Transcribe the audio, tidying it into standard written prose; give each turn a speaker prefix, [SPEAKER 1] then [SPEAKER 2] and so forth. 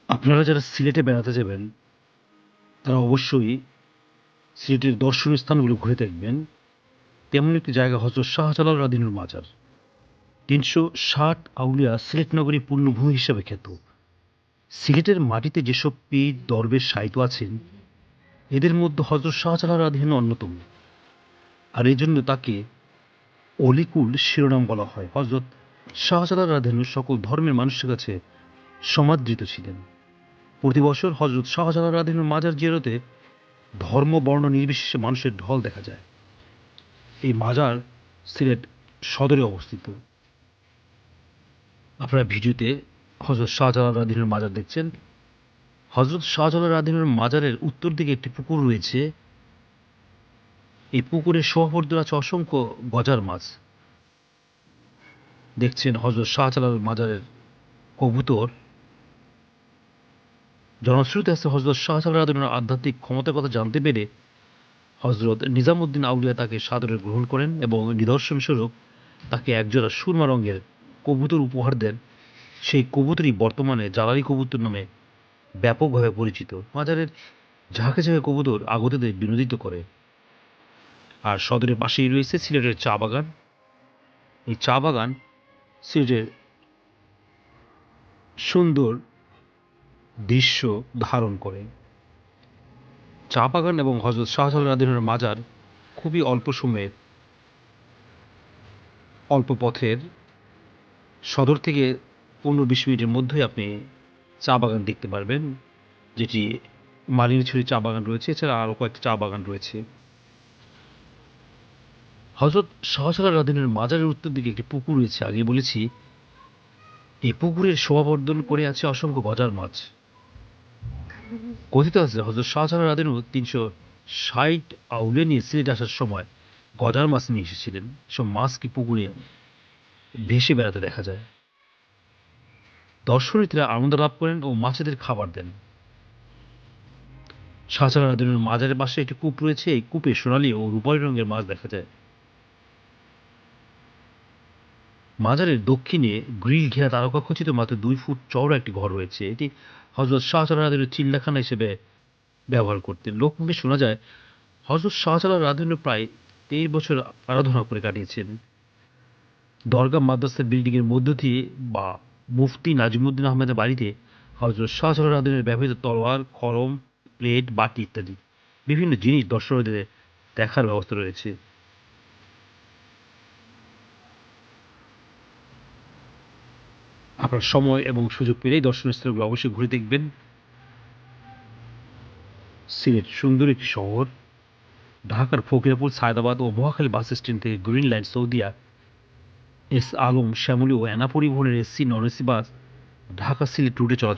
[SPEAKER 1] আপনারা যারা সিলেটে বেড়াতে যাবেন তারা অবশ্যই সিলেটের দর্শনীয় স্থানগুলো ঘুরে দেখবেন। তেমন একটি জায়গা হজরত শাহজালাল রাদিনুর মাজার। ৩৬০ আউলিয়া সিলেট নগরী পুণ্যভূমি হিসেবে খ্যাত। সিলেটের মাটিতে যেসব পীর দরবেশ শায়িত আছেন এদের মধ্যে হজরত শাহজালাল রাদিনু অন্যতম। আর এই জন্য তাকে অলিকুল শিরোনাম বলা হয়। হজরত শাহজালাল রাদিনু সকল ধর্মের মানুষের কাছে সমাদৃত ছিলেন। প্রতি বছর হজরত শাহজালাল রাদিনুর মাজার জিয়ারতে ধর্ম বর্ণ নির্বিশেষে মানুষের ঢল দেখা যায়। এই মাজার সিলেট সদরে অবস্থিত। আপনারা ভিডিওতে হজরত শাহজালাল রাদিনুর মাজার দেখছেন। হজরত শাহজালাল রাদিনুর মাজারের উত্তর দিকে একটি পুকুর রয়েছে। এই পুকুরের শোভাবর্ধন আছে অসংখ্য গজার মাছ। দেখছেন হজরত শাহজালাল মাজারের কবুতর। জনশ্রুতি আছে হজরত শাহজালাল রাদিনুর আধ্যাত্মিক ক্ষমতার কথা জানতে পেরে হজরত নিজামুদ্দিন আউলিয়া তাকে সাদরে গ্রহণ করেন এবং নিদর্শন স্বরূপ তাকে একজোড়া সুরমা রঙের কবুতর উপহার দেন। সেই কবুতরই বর্তমানে জালালি কবুতর নামে ব্যাপকভাবে পরিচিত। মাজারের ঝাঁকে ঝাঁকে কবুতর আগতদের বিনোদিত করে। আর সদরের পাশেই রয়েছে সিলেটের চা বাগান। এই চা বাগান সিলেটের সুন্দর দৃশ্য ধারণ করে। চা বাগান এবং হজরত শাহজালাল রাদিনুর মাজার খুবই অল্প সময়ের, অল্প পথের, সদর থেকে ১৫-২০ মিনিটের মধ্যেই আপনি চা বাগান দেখতে পারবেন, যেটি মালিনীছড়ি চা বাগান রয়েছে। এছাড়া আরও কয়েকটি চা বাগান রয়েছে। হজরত শাহজালাল রাদিনুর মাজারের উত্তর দিকে একটি পুকুর রয়েছে, আগে বলেছি। এই পুকুরের শোভাবর্ধন করে আছে অসংখ্য গজার মাছ। কথিত আছে হজরত শাহজালাল রাদিনু ৩৬০ আউলিয়া নিয়ে সিলেট আসার সময় গজার মাছ নিয়ে এসেছিলেন। সব মাছ কি পুকুরে ভেসে বেড়াতে দেখা যায়। দর্শনার্থীরা আনন্দ লাভ করেন ও মাছেদের খাবার দেন। শাহজালাল রাদিনুর মাজারের পাশে একটি কূপ রয়েছে। এই কূপে সোনালী ও রূপালী রঙের মাছ দেখা যায়। মাজারের দক্ষিণে গ্রিল ঘেরা তারকা খচিত মাত্র ২ ফুট চওড়া একটি ঘর রয়েছে। এটি হজরত শাহজালাল রাদিনু চিল্লাখানা হিসেবে ব্যবহার করতেন। লোকমুখে শোনা যায় হজরত শাহজালাল রাদিনু প্রায় ২৩ বছর আরাধনা করে কাটিয়েছেন। দরগা মাদ্রাসা বিল্ডিংয়ের মধ্য দিয়ে বা মুফতি নাজিমুদ্দিন আহমেদের বাড়িতে হজরত শাহজালাল রাদিনুর ব্যবহৃত তলোয়ার, খড়ম, প্লেট, বাটি ইত্যাদি বিভিন্ন জিনিস দর্শকদের দেখার ব্যবস্থা রয়েছে। আপনার সময় এবং সুযোগ পেলেই দর্শনীয় স্থানগুলো অবশ্যই ঘুরে দেখবেন। সিলেট সুন্দর একটি শহর। ঢাকার ফকিরাপুর, সায়দাবাদ ও মহাখালী বাস স্ট্যান্ড থেকে green line, Soudia, S Alam, Shyamoli ও এনা পরিবহনের AC non AC bus Dhaka Sylhet রুটে চলাচল